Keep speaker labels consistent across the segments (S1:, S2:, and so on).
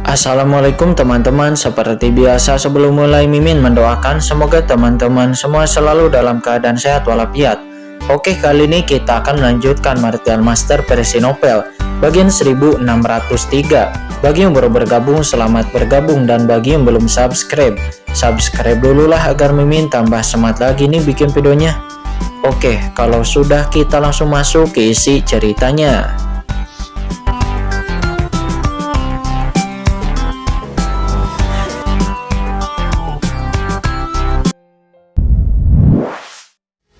S1: Assalamualaikum teman-teman. Seperti biasa sebelum mulai Mimin mendoakan semoga teman-teman semua selalu dalam keadaan sehat walafiat. Oke, kali ini kita akan melanjutkan Martial Master versi novel bagian 1603. Bagi yang baru bergabung, selamat bergabung, dan bagi yang belum subscribe dulu lah agar Mimin tambah semangat lagi nih bikin videonya. Oke, kalau sudah kita langsung masuk ke isi ceritanya.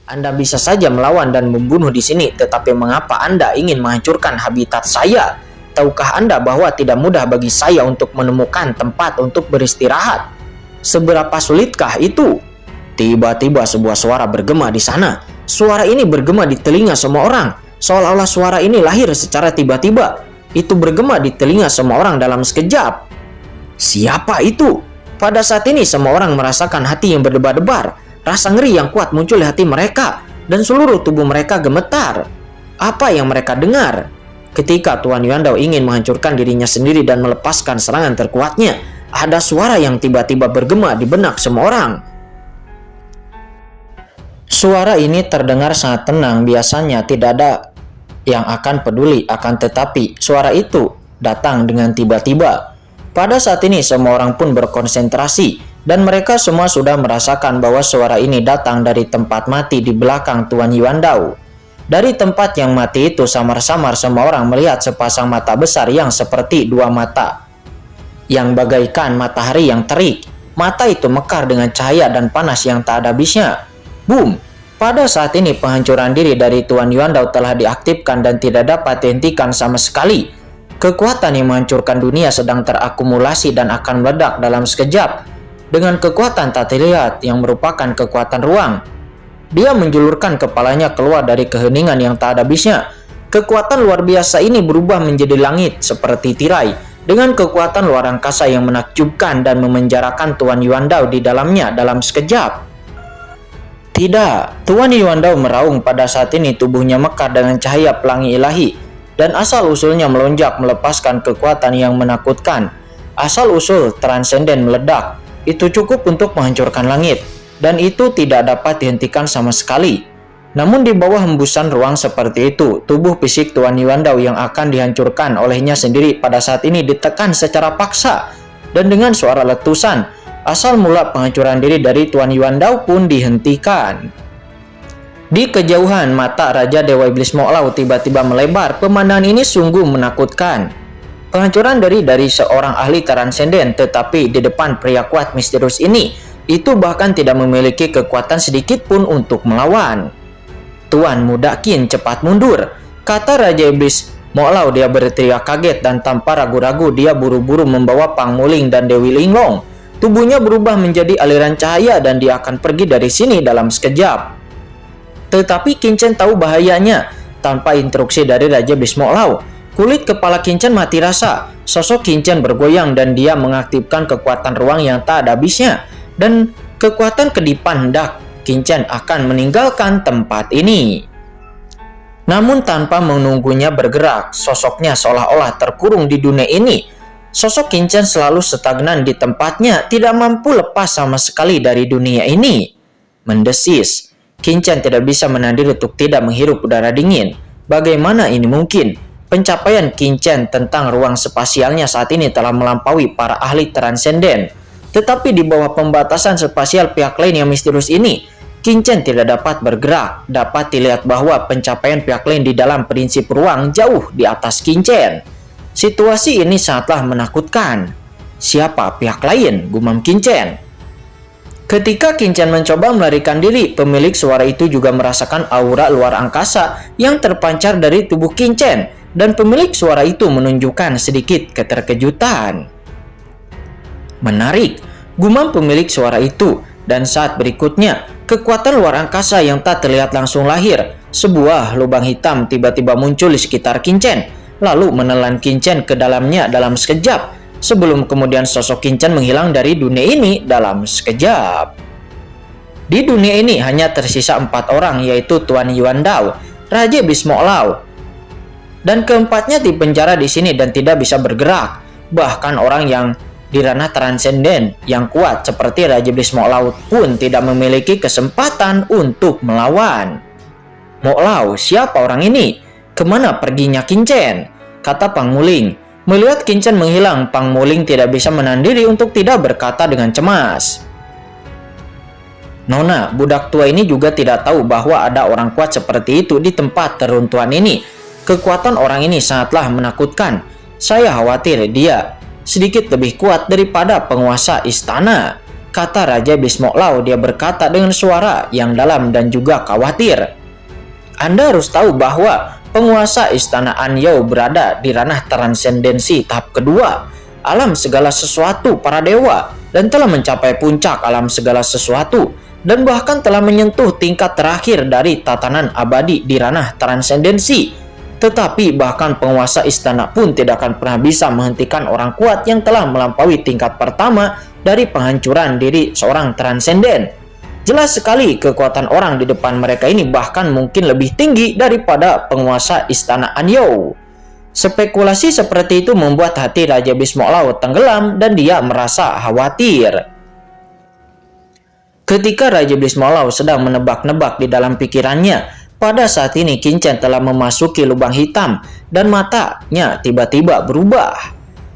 S1: Anda bisa saja melawan dan membunuh di sini, tetapi mengapa Anda ingin menghancurkan habitat saya? Tahukah Anda bahwa tidak mudah bagi saya untuk menemukan tempat untuk beristirahat? Seberapa sulitkah itu? Tiba-tiba sebuah suara bergema di sana. Suara ini bergema di telinga semua orang, seolah-olah suara ini lahir secara tiba-tiba. Itu bergema di telinga semua orang dalam sekejap. Siapa itu? Pada saat ini semua orang merasakan hati yang berdebar-debar. Rasa ngeri yang kuat muncul di hati mereka, dan seluruh tubuh mereka gemetar. Apa yang mereka dengar? Ketika Tuan Yuandao ingin menghancurkan dirinya sendiri dan melepaskan serangan terkuatnya, ada suara yang tiba-tiba bergema di benak semua orang. Suara ini terdengar sangat tenang, biasanya tidak ada yang akan peduli, akan tetapi suara itu datang dengan tiba-tiba. Pada saat ini semua orang pun berkonsentrasi, dan mereka semua sudah merasakan bahwa suara ini datang dari tempat mati di belakang Tuan Yuandao. Dari tempat yang mati itu samar-samar semua orang melihat sepasang mata besar yang seperti dua mata, yang bagaikan matahari yang terik. Mata itu mekar dengan cahaya dan panas yang tak ada habisnya. Boom! Pada saat ini penghancuran diri dari Tuan Yuandao telah diaktifkan dan tidak dapat dihentikan sama sekali. Kekuatan yang menghancurkan dunia sedang terakumulasi dan akan meledak dalam sekejap. Dengan kekuatan tak terlihat yang merupakan kekuatan ruang, dia menjulurkan kepalanya keluar dari keheningan yang tak ada habisnya. Kekuatan luar biasa ini berubah menjadi langit seperti tirai, dengan kekuatan luar angkasa yang menakjubkan dan memenjarakan Tuan Yuandao di dalamnya dalam sekejap. Tidak, Tuan Yuandao meraung. Pada saat ini tubuhnya mekar dengan cahaya pelangi ilahi, dan asal-usulnya melonjak melepaskan kekuatan yang menakutkan. Asal-usul transenden meledak. Itu cukup untuk menghancurkan langit, dan itu tidak dapat dihentikan sama sekali. Namun di bawah hembusan ruang seperti itu, tubuh fisik Tuan Yuandao yang akan dihancurkan olehnya sendiri pada saat ini ditekan secara paksa, dan dengan suara letusan, asal mula penghancuran diri dari Tuan Yuandao pun dihentikan. Di kejauhan, mata Raja Dewa Iblis Mo'lau tiba-tiba melebar. Pemandangan ini sungguh menakutkan. Penghancuran dari seorang ahli transenden, tetapi di depan pria kuat misterius ini, itu bahkan tidak memiliki kekuatan sedikit pun untuk melawan. Tuan Muda Qin, cepat mundur, kata Raja Iblis Mo'lau. Dia berteriak kaget dan tanpa ragu-ragu dia buru-buru membawa Pang Muling dan Dewi Linglong. Tubuhnya berubah menjadi aliran cahaya dan dia akan pergi dari sini dalam sekejap. Tetapi Qin Chen tahu bahayanya. Tanpa instruksi dari Raja Iblis Mo'lau, kulit kepala Qin Chen mati rasa. Sosok Qin Chen bergoyang dan dia mengaktifkan kekuatan ruang yang tak ada habisnya. Dan kekuatan kedipan hendak Qin Chen akan meninggalkan tempat ini. Namun tanpa menunggunya bergerak, sosoknya seolah-olah terkurung di dunia ini. Sosok Qin Chen selalu stagnan di tempatnya, tidak mampu lepas sama sekali dari dunia ini. Mendesis, Qin Chen tidak bisa menahan diri untuk tidak menghirup udara dingin. Bagaimana ini mungkin? Pencapaian Qin Chen tentang ruang spasialnya saat ini telah melampaui para ahli transenden. Tetapi di bawah pembatasan spasial pihak lain yang misterius ini, Qin Chen tidak dapat bergerak. Dapat dilihat bahwa pencapaian pihak lain di dalam prinsip ruang jauh di atas Qin Chen. Situasi ini sangatlah menakutkan. Siapa pihak lain? Gumam Qin Chen. Ketika Qin Chen mencoba melarikan diri, pemilik suara itu juga merasakan aura luar angkasa yang terpancar dari tubuh Qin Chen. Dan pemilik suara itu menunjukkan sedikit keterkejutan. Menarik, gumam pemilik suara itu. Dan saat berikutnya, kekuatan luar angkasa yang tak terlihat langsung lahir. Sebuah lubang hitam tiba-tiba muncul di sekitar Qin Chen, lalu menelan Qin Chen ke dalamnya dalam sekejap. Sebelum kemudian sosok Qin Chen menghilang dari dunia ini dalam sekejap. Di dunia ini hanya tersisa 4 orang, yaitu Tuan Yuandao, Raja Iblis Mo'lau, dan keempatnya dipenjara di sini dan tidak bisa bergerak. Bahkan orang yang di ranah transenden yang kuat seperti Raja Iblis Mo'lau pun tidak memiliki kesempatan untuk melawan. "Mo'lau, siapa orang ini? Kemana perginya Qin-Chen?" kata Pang Muling. Melihat Qin-Chen menghilang, Pang Muling tidak bisa menahan diri untuk tidak berkata dengan cemas. "Nona, budak tua ini juga tidak tahu bahwa ada orang kuat seperti itu di tempat teruntuhan ini. Kekuatan orang ini sangatlah menakutkan. Saya khawatir dia sedikit lebih kuat daripada penguasa istana," kata Raja Iblis Mo'lau. Dia berkata dengan suara yang dalam dan juga khawatir. "Anda harus tahu bahwa penguasa istana Anyou berada di ranah transendensi tahap kedua, alam segala sesuatu para dewa, dan telah mencapai puncak alam segala sesuatu, dan bahkan telah menyentuh tingkat terakhir dari tatanan abadi di ranah transendensi. Tetapi bahkan penguasa istana pun tidak akan pernah bisa menghentikan orang kuat yang telah melampaui tingkat pertama dari penghancuran diri seorang transenden. Jelas sekali kekuatan orang di depan mereka ini bahkan mungkin lebih tinggi daripada penguasa istana Anyou." Spekulasi seperti itu membuat hati Raja Iblis Mo'lau tenggelam dan dia merasa khawatir. Ketika Raja Iblis Mo'lau sedang menebak-nebak di dalam pikirannya, pada saat ini Qin-Chen telah memasuki lubang hitam dan matanya tiba-tiba berubah.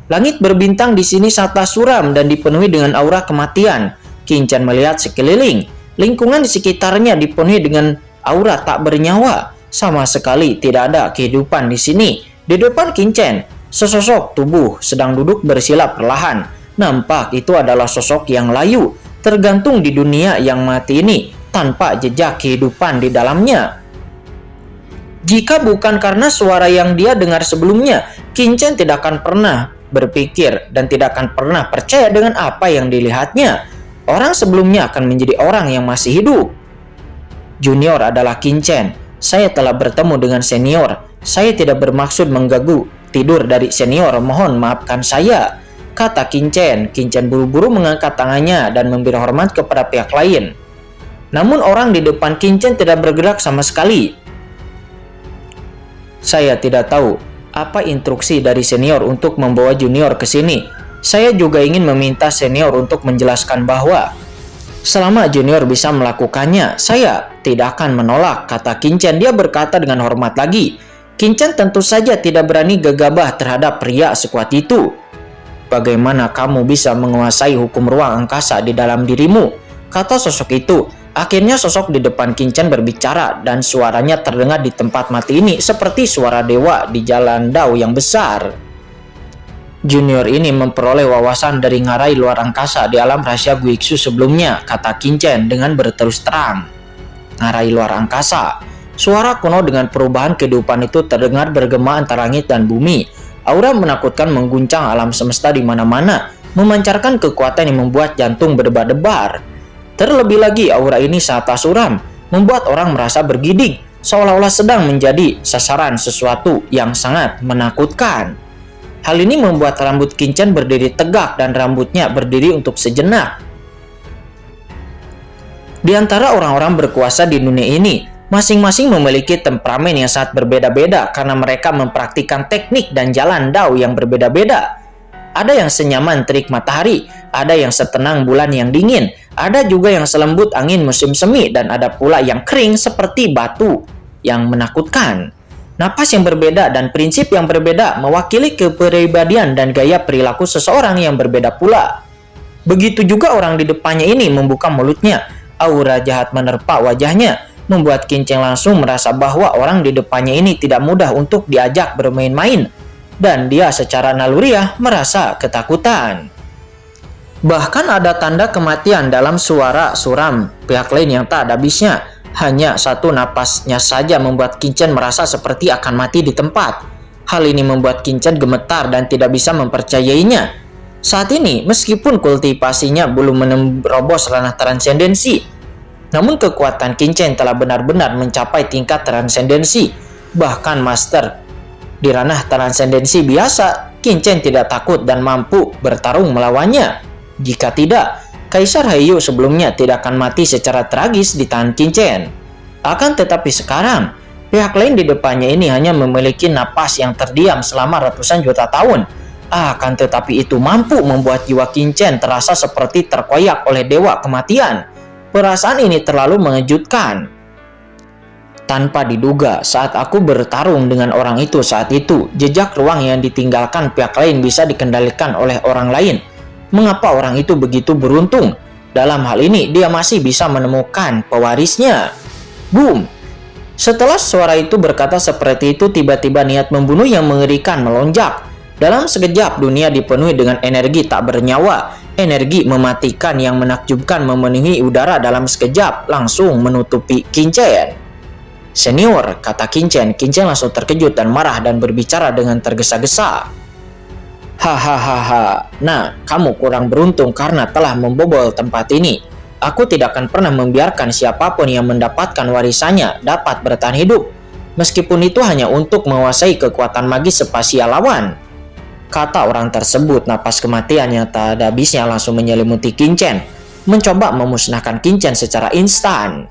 S1: Langit berbintang di sini sangatlah suram dan dipenuhi dengan aura kematian. Qin-Chen melihat sekeliling. Lingkungan di sekitarnya dipenuhi dengan aura tak bernyawa. Sama sekali tidak ada kehidupan di sini. Di depan Qin-Chen, sesosok tubuh sedang duduk bersila perlahan. Nampak itu adalah sosok yang layu, tergantung di dunia yang mati ini tanpa jejak kehidupan di dalamnya. Jika bukan karena suara yang dia dengar sebelumnya, Qin-Chen tidak akan pernah berpikir dan tidak akan pernah percaya dengan apa yang dilihatnya. Orang sebelumnya akan menjadi orang yang masih hidup. "Junior adalah Qin-Chen. Saya telah bertemu dengan senior. Saya tidak bermaksud mengganggu tidur dari senior. Mohon maafkan saya," kata Qin-Chen. Qin-Chen buru-buru mengangkat tangannya dan memberi hormat kepada pihak lain. Namun orang di depan Qin-Chen tidak bergerak sama sekali. "Saya tidak tahu apa instruksi dari senior untuk membawa junior ke sini. Saya juga ingin meminta senior untuk menjelaskan bahwa selama junior bisa melakukannya, saya tidak akan menolak," kata Qin-Chen. Dia berkata dengan hormat lagi. Qin-Chen tentu saja tidak berani gegabah terhadap pria sekuat itu. "Bagaimana kamu bisa menguasai hukum ruang angkasa di dalam dirimu?" kata sosok itu. Akhirnya sosok di depan Qin-Chen berbicara dan suaranya terdengar di tempat mati ini seperti suara dewa di jalan Dao yang besar. "Junior ini memperoleh wawasan dari ngarai luar angkasa di alam rahasia Guixu sebelumnya," kata Qin-Chen dengan berterus terang. Ngarai luar angkasa. Suara kuno dengan perubahan kehidupan itu terdengar bergema antara langit dan bumi. Aura menakutkan mengguncang alam semesta di mana-mana, memancarkan kekuatan yang membuat jantung berdebar-debar. Terlebih lagi, aura ini sangat suram, membuat orang merasa bergidik, seolah-olah sedang menjadi sasaran sesuatu yang sangat menakutkan. Hal ini membuat rambut Qin-Chen berdiri tegak dan rambutnya berdiri untuk sejenak. Di antara orang-orang berkuasa di dunia ini, masing-masing memiliki temperamen yang sangat berbeda-beda karena mereka mempraktikkan teknik dan jalan Dao yang berbeda-beda. Ada yang senyaman terik matahari, ada yang setenang bulan yang dingin, ada juga yang selembut angin musim semi, dan ada pula yang kering seperti batu yang menakutkan. Napas yang berbeda dan prinsip yang berbeda mewakili kepribadian dan gaya perilaku seseorang yang berbeda pula. Begitu juga orang di depannya ini membuka mulutnya, aura jahat menerpa wajahnya, membuat Qin-Chen langsung merasa bahwa orang di depannya ini tidak mudah untuk diajak bermain-main, dan dia secara naluriah merasa ketakutan. Bahkan ada tanda kematian dalam suara suram pihak lain yang tak ada habisnya. Hanya satu napasnya saja membuat Qin-Chen merasa seperti akan mati di tempat. Hal ini membuat Qin-Chen gemetar dan tidak bisa mempercayainya. Saat ini, meskipun kultivasinya belum menerobos ranah transendensi, namun kekuatan Qin-Chen telah benar-benar mencapai tingkat transendensi. Bahkan master di ranah transendensi biasa, Qin-Chen tidak takut dan mampu bertarung melawannya. Jika tidak, Kaisar Heiyu sebelumnya tidak akan mati secara tragis di tangan Qin-Chen. Akan tetapi sekarang, pihak lain di depannya ini hanya memiliki napas yang terdiam selama ratusan juta tahun. Akan tetapi itu mampu membuat jiwa Qingchen terasa seperti terkoyak oleh dewa kematian. Perasaan ini terlalu mengejutkan. Tanpa diduga, saat aku bertarung dengan orang itu saat itu, jejak ruang yang ditinggalkan pihak lain bisa dikendalikan oleh orang lain. Mengapa orang itu begitu beruntung? Dalam hal ini, dia masih bisa menemukan pewarisnya. Boom! Setelah suara itu berkata seperti itu, tiba-tiba niat membunuh yang mengerikan melonjak. Dalam sekejap, dunia dipenuhi dengan energi tak bernyawa. Energi mematikan yang menakjubkan memenuhi udara dalam sekejap, langsung menutupi Qingchen. "Senior," kata Qingchen. Qingchen langsung terkejut dan marah dan berbicara dengan tergesa-gesa. "Hahaha, nah, kamu kurang beruntung karena telah membobol tempat ini. Aku tidak akan pernah membiarkan siapapun yang mendapatkan warisannya dapat bertahan hidup, meskipun itu hanya untuk menguasai kekuatan magis spasial lawan," kata orang tersebut. Napas kematian yang tak ada habisnya langsung menyelimuti Qingchen, mencoba memusnahkan Qingchen secara instan.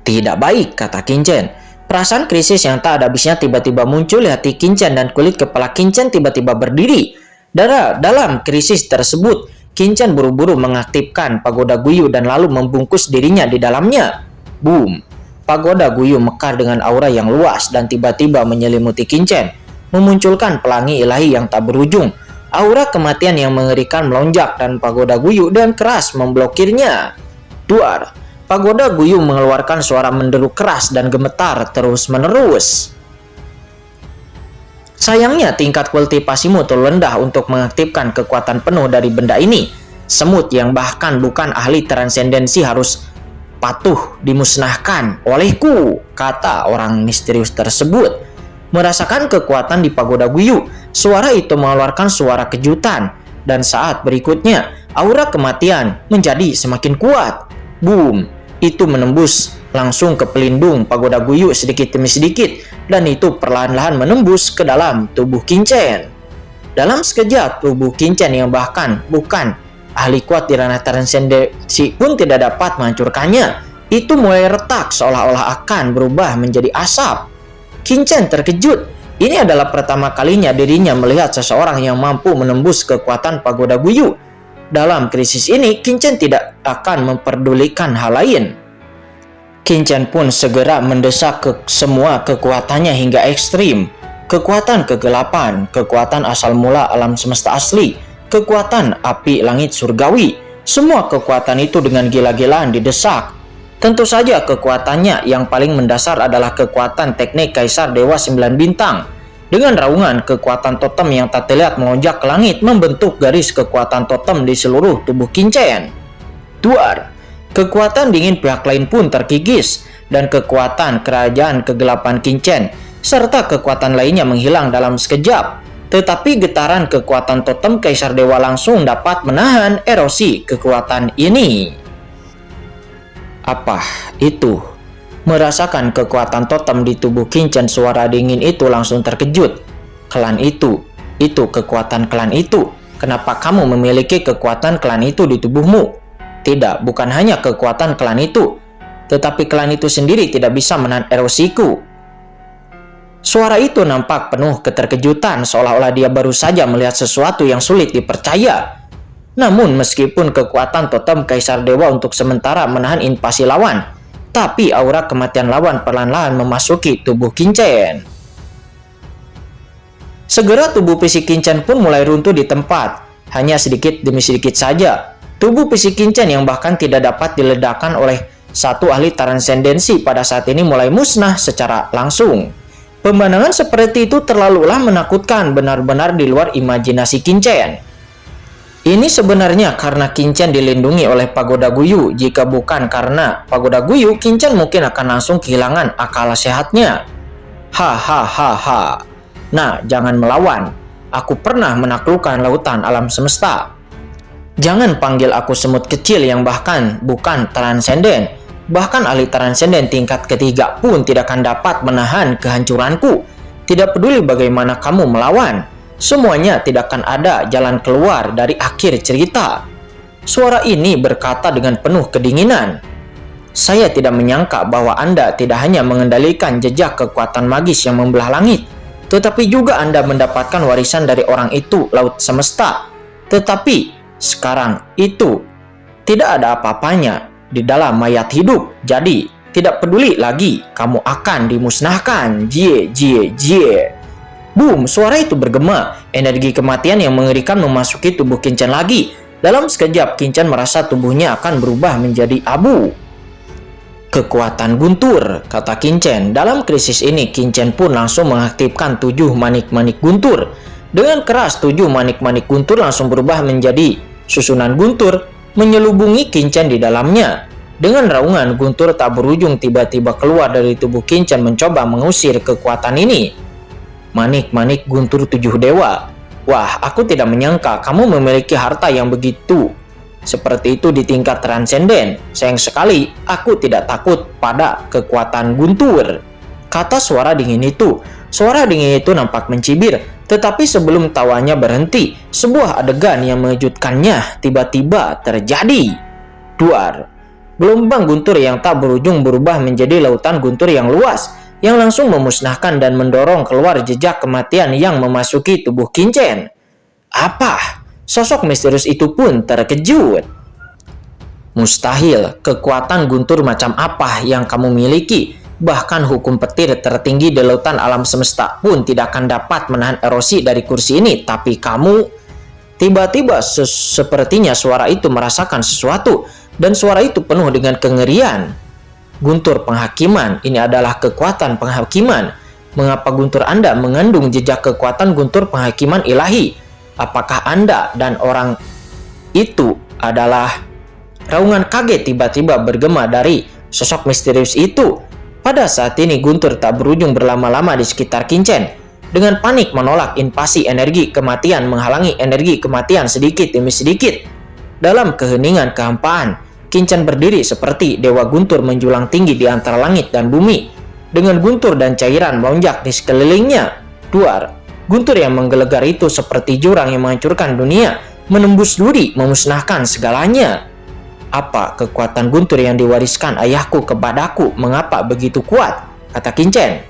S1: "Tidak baik," kata Qingchen. Perasaan krisis yang tak ada habisnya tiba-tiba muncul di hati Qingchen dan kulit kepala Qingchen tiba-tiba berdiri. Dalam krisis tersebut, Qingchen buru-buru mengaktifkan Pagoda Guyu dan lalu membungkus dirinya di dalamnya. Boom! Pagoda Guyu mekar dengan aura yang luas dan tiba-tiba menyelimuti Qingchen, memunculkan pelangi ilahi yang tak berujung. Aura kematian yang mengerikan melonjak dan Pagoda Guyu dan keras memblokirnya. Duar! Pagoda Guyu mengeluarkan suara menderu keras dan gemetar terus-menerus. Sayangnya tingkat kultivasimu terlalu rendah untuk mengaktifkan kekuatan penuh dari benda ini. Semut yang bahkan bukan ahli transendensi harus patuh dimusnahkan olehku, kata orang misterius tersebut. Merasakan kekuatan di Pagoda Guyu, suara itu mengeluarkan suara kejutan. Dan saat berikutnya, aura kematian menjadi semakin kuat. Boom! Itu menembus langsung ke pelindung Pagoda Guyu sedikit demi sedikit, dan itu perlahan-lahan menembus ke dalam tubuh Qingchen. Dalam sekejap, tubuh Qingchen yang bahkan bukan ahli kuat di ranah transendensi pun tidak dapat menghancurkannya. Itu mulai retak seolah-olah akan berubah menjadi asap. Qingchen terkejut. Ini adalah pertama kalinya dirinya melihat seseorang yang mampu menembus kekuatan Pagoda Guyu. Dalam krisis ini, Qingchen tidak akan memperdulikan hal lain. Qingchen pun segera mendesak ke semua kekuatannya hingga ekstrim. Kekuatan kegelapan, kekuatan asal mula alam semesta asli, kekuatan api langit surgawi. Semua kekuatan itu dengan gila-gilaan didesak. Tentu saja kekuatannya yang paling mendasar adalah kekuatan teknik Kaisar Dewa 9 Bintang. Dengan raungan, kekuatan totem yang tak terlihat melonjak ke langit membentuk garis kekuatan totem di seluruh tubuh Qingchen. Duar! Kekuatan dingin pihak lain pun terkikis, dan kekuatan kerajaan kegelapan Qingchen serta kekuatan lainnya menghilang dalam sekejap. Tetapi getaran kekuatan totem Kaisar Dewa langsung dapat menahan erosi kekuatan ini. Apa itu? Merasakan kekuatan totem di tubuh Qingchen, suara dingin itu langsung terkejut. Klan itu kekuatan klan itu. Kenapa kamu memiliki kekuatan klan itu di tubuhmu? Tidak, bukan hanya kekuatan klan itu, tetapi klan itu sendiri tidak bisa menahan erosiku. Suara itu nampak penuh keterkejutan, seolah-olah dia baru saja melihat sesuatu yang sulit dipercaya. Namun meskipun kekuatan totem Kaisar Dewa untuk sementara menahan invasi lawan, tapi aura kematian lawan perlahan-lahan memasuki tubuh Qingchen. Segera tubuh fisik Qingchen pun mulai runtuh di tempat, hanya sedikit demi sedikit saja. Tubuh fisik Qingchen yang bahkan tidak dapat diledakkan oleh satu ahli transendensi pada saat ini mulai musnah secara langsung. Pemandangan seperti itu terlalulah menakutkan, benar-benar di luar imajinasi Qingchen. Ini sebenarnya karena Qingchen dilindungi oleh Pagoda Guyu. Jika bukan karena Pagoda Guyu, Qingchen mungkin akan langsung kehilangan akal sehatnya. Hahaha. Nah, jangan melawan. Aku pernah menaklukkan lautan alam semesta. Jangan panggil aku semut kecil yang bahkan bukan transenden. Bahkan ahli transenden tingkat ketiga pun tidak akan dapat menahan kehancuranku. Tidak peduli bagaimana kamu melawan. Semuanya tidak akan ada jalan keluar dari akhir cerita. Suara ini berkata dengan penuh kedinginan. Saya tidak menyangka bahwa Anda tidak hanya mengendalikan jejak kekuatan magis yang membelah langit, tetapi juga Anda mendapatkan warisan dari orang itu, laut semesta. Tetapi sekarang itu tidak ada apa-apanya di dalam mayat hidup. Jadi tidak peduli lagi, kamu akan dimusnahkan. Jie, jie, jie. Boom, suara itu bergema. Energi kematian yang mengerikan memasuki tubuh Qingchen lagi. Dalam sekejap, Qingchen merasa tubuhnya akan berubah menjadi abu. Kekuatan guntur, kata Qingchen. Dalam krisis ini, Qingchen pun langsung mengaktifkan 7 manik-manik guntur. Dengan keras, 7 manik-manik guntur langsung berubah menjadi susunan guntur, menyelubungi Qingchen di dalamnya. Dengan raungan, guntur tak berujung tiba-tiba keluar dari tubuh Qingchen mencoba mengusir kekuatan ini. Manik-manik guntur 7 dewa. Wah, aku tidak menyangka kamu memiliki harta yang begitu seperti itu di tingkat transenden. Sayang sekali, aku tidak takut pada kekuatan guntur, kata suara dingin itu. Suara dingin itu nampak mencibir, tetapi sebelum tawanya berhenti, sebuah adegan yang mengejutkannya tiba-tiba terjadi. Duar. Gelombang guntur yang tak berujung berubah menjadi lautan guntur yang luas, yang langsung memusnahkan dan mendorong keluar jejak kematian yang memasuki tubuh Qingchen. Apa? Sosok misterius itu pun terkejut. Mustahil, kekuatan guntur macam apa yang kamu miliki? Bahkan hukum petir tertinggi di lautan alam semesta pun tidak akan dapat menahan erosi dari kursi ini. Tapi kamu... Tiba-tiba sepertinya suara itu merasakan sesuatu, dan suara itu penuh dengan kengerian. Guntur penghakiman, ini adalah kekuatan penghakiman. Mengapa guntur Anda mengandung jejak kekuatan guntur penghakiman ilahi? Apakah Anda dan orang itu adalah... Raungan kaget tiba-tiba bergema dari sosok misterius itu. Pada saat ini guntur tak berujung berlama-lama di sekitar Qingchen. Dengan panik menolak invasi energi kematian, menghalangi energi kematian sedikit demi sedikit. Dalam keheningan kehampaan, Qingchen berdiri seperti dewa guntur menjulang tinggi di antara langit dan bumi. Dengan guntur dan cairan melonjak di sekelilingnya. Duar, guntur yang menggelegar itu seperti jurang yang menghancurkan dunia, menembus duri, memusnahkan segalanya. Apa kekuatan guntur yang diwariskan ayahku kepadaku? Mengapa begitu kuat? Kata Qingchen.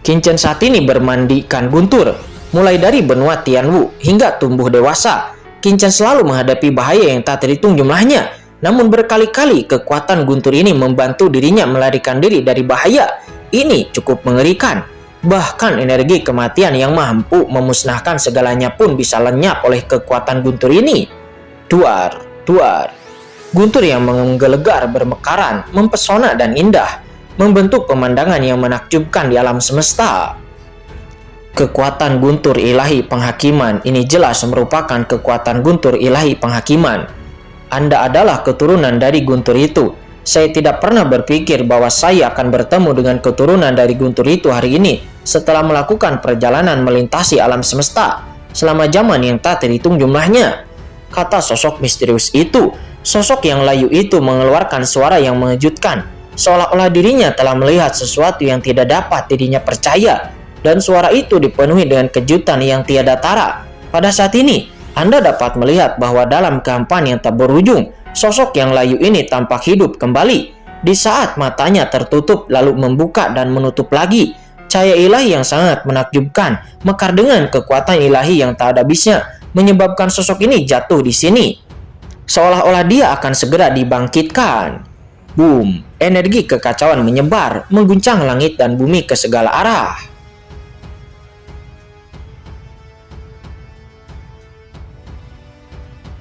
S1: Qingchen saat ini bermandikan guntur. Mulai dari benua Tianwu hingga tumbuh dewasa, Qingchen selalu menghadapi bahaya yang tak terhitung jumlahnya. Namun berkali-kali kekuatan guntur ini membantu dirinya melarikan diri dari bahaya. Ini cukup mengerikan. Bahkan energi kematian yang mampu memusnahkan segalanya pun bisa lenyap oleh kekuatan guntur ini. Duar, duar. Guntur yang menggelegar bermekaran, mempesona dan indah, membentuk pemandangan yang menakjubkan di alam semesta. Kekuatan guntur ilahi penghakiman ini jelas merupakan kekuatan guntur ilahi penghakiman. Anda adalah keturunan dari guntur itu. Saya tidak pernah berpikir bahwa saya akan bertemu dengan keturunan dari guntur itu hari ini setelah melakukan perjalanan melintasi alam semesta selama zaman yang tak terhitung jumlahnya, kata sosok misterius itu. Sosok yang layu itu mengeluarkan suara yang mengejutkan, seolah-olah dirinya telah melihat sesuatu yang tidak dapat dirinya percaya, dan suara itu dipenuhi dengan kejutan yang tiada tara. Pada saat ini, Anda dapat melihat bahwa dalam kehampaan yang tak berujung, sosok yang layu ini tampak hidup kembali. Di saat matanya tertutup lalu membuka dan menutup lagi, cahaya ilahi yang sangat menakjubkan mekar dengan kekuatan ilahi yang tak ada habisnya, menyebabkan sosok ini jatuh di sini, seolah-olah dia akan segera dibangkitkan. Boom, energi kekacauan menyebar, mengguncang langit dan bumi ke segala arah.